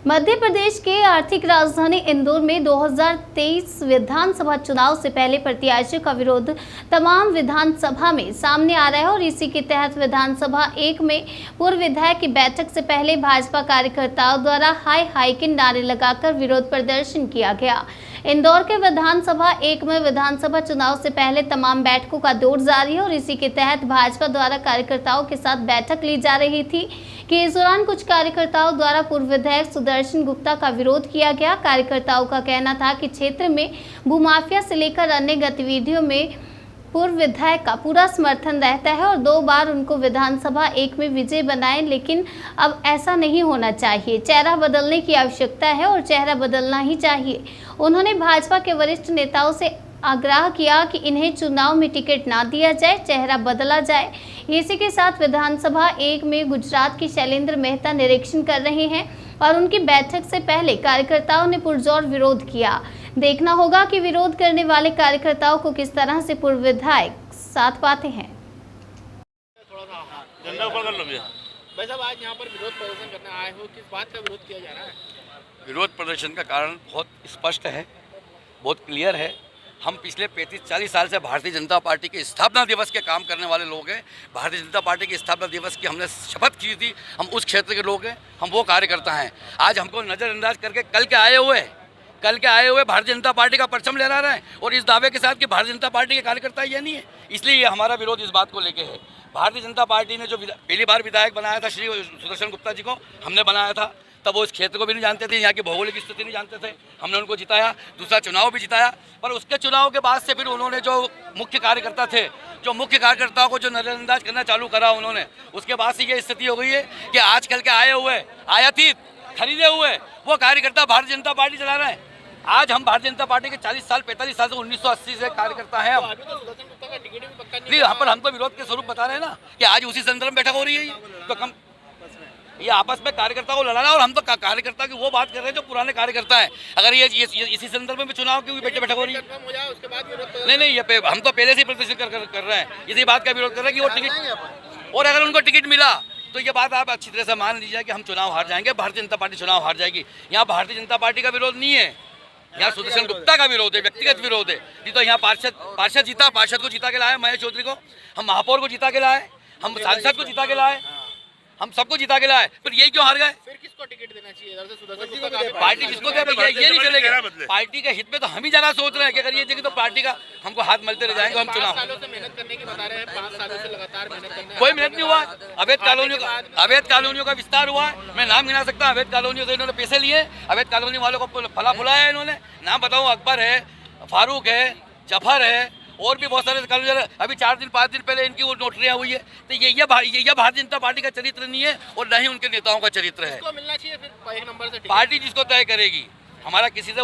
मध्य प्रदेश के आर्थिक राजधानी इंदौर में 2023 विधानसभा चुनाव से पहले प्रत्याशियों का विरोध तमाम विधानसभा में सामने आ रहा है और इसी के तहत विधानसभा 1 में पूर्व विधायक की बैठक से पहले भाजपा कार्यकर्ताओं द्वारा हाय हाय के नारे लगाकर विरोध प्रदर्शन किया गया। इंदौर के विधानसभा 1 में विधानसभा चुनाव से पहले तमाम बैठकों का दौर जारी है और इसी के तहत भाजपा द्वारा कार्यकर्ताओं के साथ बैठक ली जा रही थी कि इस दौरान कुछ कार्यकर्ताओं द्वारा पूर्व विधायक सुदर्शन गुप्ता का विरोध किया गया। कार्यकर्ताओं का कहना था कि क्षेत्र में भूमाफिया से लेकर अन्य गतिविधियों में पूर्व विधायक का पूरा समर्थन रहता है और 2 बार उनको विधानसभा 1 में विजय बनाए, लेकिन अब ऐसा नहीं होना चाहिए। चेहरा बदलने की आवश्यकता है और चेहरा बदलना ही चाहिए। उन्होंने भाजपा के वरिष्ठ नेताओं से आग्रह किया कि इन्हें चुनाव में टिकट ना दिया जाए, चेहरा बदला जाए। इसी के साथ विधानसभा 1 में गुजरात की शैलेंद्र मेहता निरीक्षण कर रहे हैं और उनकी बैठक से पहले कार्यकर्ताओं ने पुरजोर विरोध किया। देखना होगा कि विरोध करने वाले कार्यकर्ताओं को किस तरह से पूर्व विधायक साथ पाते हैं। भाई साहब, आज यहाँ पर विरोध प्रदर्शन करने आए हो, किस बात का विरोध किया जा रहा है? विरोध प्रदर्शन का कारण बहुत स्पष्ट है, बहुत क्लियर है। हम पिछले 35-40 साल से भारतीय जनता पार्टी के स्थापना दिवस के काम करने वाले लोग हैं। भारतीय जनता पार्टी के स्थापना दिवस की हमने शपथ की थी, हम उस क्षेत्र के लोग हैं, हम वो कार्यकर्ता हैं। आज हमको नज़रअंदाज करके कल के आए हुए भारतीय जनता पार्टी का परचम लहरा रहे हैं और इस दावे के साथ कि भारतीय जनता पार्टी के कार्यकर्ता ये नहीं है। इसलिए हमारा विरोध इस बात को लेके है। भारतीय जनता पार्टी ने जो पहली बार विधायक बनाया था श्री सुदर्शन गुप्ता जी को, हमने बनाया था, तब वो इस क्षेत्र को भी नहीं जानते थे, यहाँ की भौगोलिक स्थिति नहीं जानते थे। हमने उनको जिताया, दूसरा चुनाव भी जिताया। पर उसके चुनाव के बाद से फिर उन्होंने जो मुख्य कार्यकर्ता थे, जो मुख्य कार्यकर्ताओं को जो नज़रअंदाज करना चालू करा उन्होंने, उसके बाद से ये स्थिति हो गई है कि आजकल के आए हुए आयातित खरीदे हुए वो कार्यकर्ता भारतीय जनता पार्टी चला रहे हैं। आज हम भारतीय जनता पार्टी के 40 साल 45 साल से 1980 से कार्यकर्ता हैं। नहीं, यहाँ पर हम तो विरोध के स्वरूप बता रहे हैं ना कि आज उसी संदर्भ में बैठक हो रही है। तो कम ये आपस में कार्यकर्ता को लड़ाना, और हम तो कार्यकर्ता की वो बात कर रहे हैं जो पुराने कार्यकर्ता है। अगर ये इसी संदर्भ में चुनाव की बैठक हो रही है, नहीं, ये हम तो पहले से प्रदर्शन कर रहे हैं, इसी बात का विरोध कर रहे हैं कि वो टिकट, और अगर उनको टिकट मिला तो ये बात आप अच्छी तरह से मान लीजिए कि हम चुनाव हार जाएंगे, भारतीय जनता पार्टी चुनाव हार जाएगी। यहाँ भारतीय जनता पार्टी का विरोध नहीं है, यहाँ सुदर्शन गुप्ता का विरोध है, व्यक्तिगत विरोध है। नहीं तो यहाँ पार्षद जीता, पार्षद को जीता के लाए महेश चौधरी को, हम महापौर को जीता के लाए, हम सांसद को जीता के लाए, हम सबको जिता के लाए, फिर यही क्यों हार गए? फिर किसको टिकट देना चाहिए? पार्टी जिसको दे, ये नहीं चलेगा। पार्टी के हित में तो हम ही ज्यादा सोच रहे हैं कि अगर ये जगह तो पार्टी का हमको हाथ मलते रह जाएंगे। हम चुनाव 5 सालों से मेहनत करने की बता रहे हैं, 5 सालों से लगातार मेहनत करने, कोई मेहनत नहीं हुआ। अवैध कॉलोनियों का विस्तार हुआ है, मैं नाम गिना सकता हूँ। अवैध कॉलोनियों से इन्होंने पैसे लिए, अवैध कॉलोनी वालों को फला फुलाया है इन्होंने। नाम बताऊँ, अकबर है, फारूक है, जफर है, और भी बहुत सारे कॉलोनी। अभी 4-5 दिन पहले इनकी वो नोटरियाँ हुई है। तो ये भारतीय जनता पार्टी का चरित्र नहीं है और न ही उनके नेताओं का चरित्र है। मिलना चाहिए फिर 1 नंबर से पार्टी जिसको तय करेगी। हमारा किसी से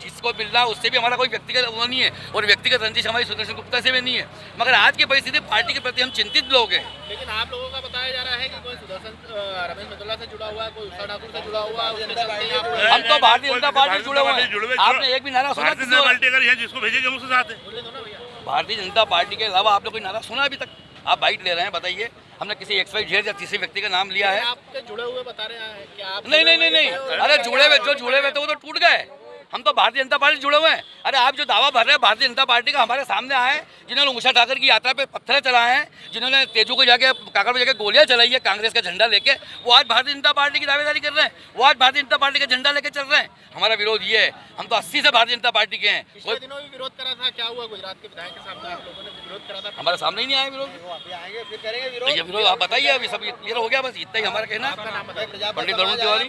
जिसको मिलना उससे भी हमारा कोई व्यक्तिगत वो नहीं है, और व्यक्तिगत रंजिश हमारी सुदर्शन गुप्ता से भी नहीं है। मगर आज की परिस्थिति पार्टी के प्रति हम चिंतित लोग हैं। लेकिन आप लोगों का बताया जा रहा है कि कोई सुदर्शन रमेश मेहता से जुड़ा हुआ है, कोई उषा ठाकुर से जुड़ा हुआ है। हम तो भारतीय जनता पार्टी से जुड़े हुए हैं। आपने एक भी नारा सुना? जिसको भेजेंगे उसके साथ भारतीय जनता पार्टी के अलावा आपने कोई नारा सुना अभी तक? आप बाइट ले रहे हैं, बताइए। हमने किसी XYZ या किसी व्यक्ति का नाम लिया है? आपके जुड़े हुए बता रहे हैं कि आप नहीं। अरे जुड़े हुए थे वो तो टूट गए। हम तो भारतीय जनता पार्टी जुड़े हुए हैं। अरे आप जो दावा भर रहे हैं भारतीय जनता पार्टी का, हमारे सामने आए जिन्होंने उषा ठाकर की यात्रा पे पत्थर चलाए हैं, जिन्होंने तेजू को जाके काकड़ में जाके गोलियां चलाई है कांग्रेस का झंडा लेके, वो आज भारतीय जनता पार्टी की दावेदारी कर रहे हैं, वो आज भारतीय जनता पार्टी का झंडा लेके चल रहे हैं। हमारा विरोध ये है, हम तो 80 से भारतीय जनता पार्टी के हैं। पिछले दिनों भी विरोध करा था, क्या हुआ? गुजरात के विधायक के सामने आप लोगों ने विरोध करा था, हमारे सामने ही नहीं आया विरोध। आएंगे फिर करेंगे विरोध। आप बताइए, अभी सब क्लियर हो गया, बस इतना ही हमारा कहना है। पंडित धर्म तिवारी।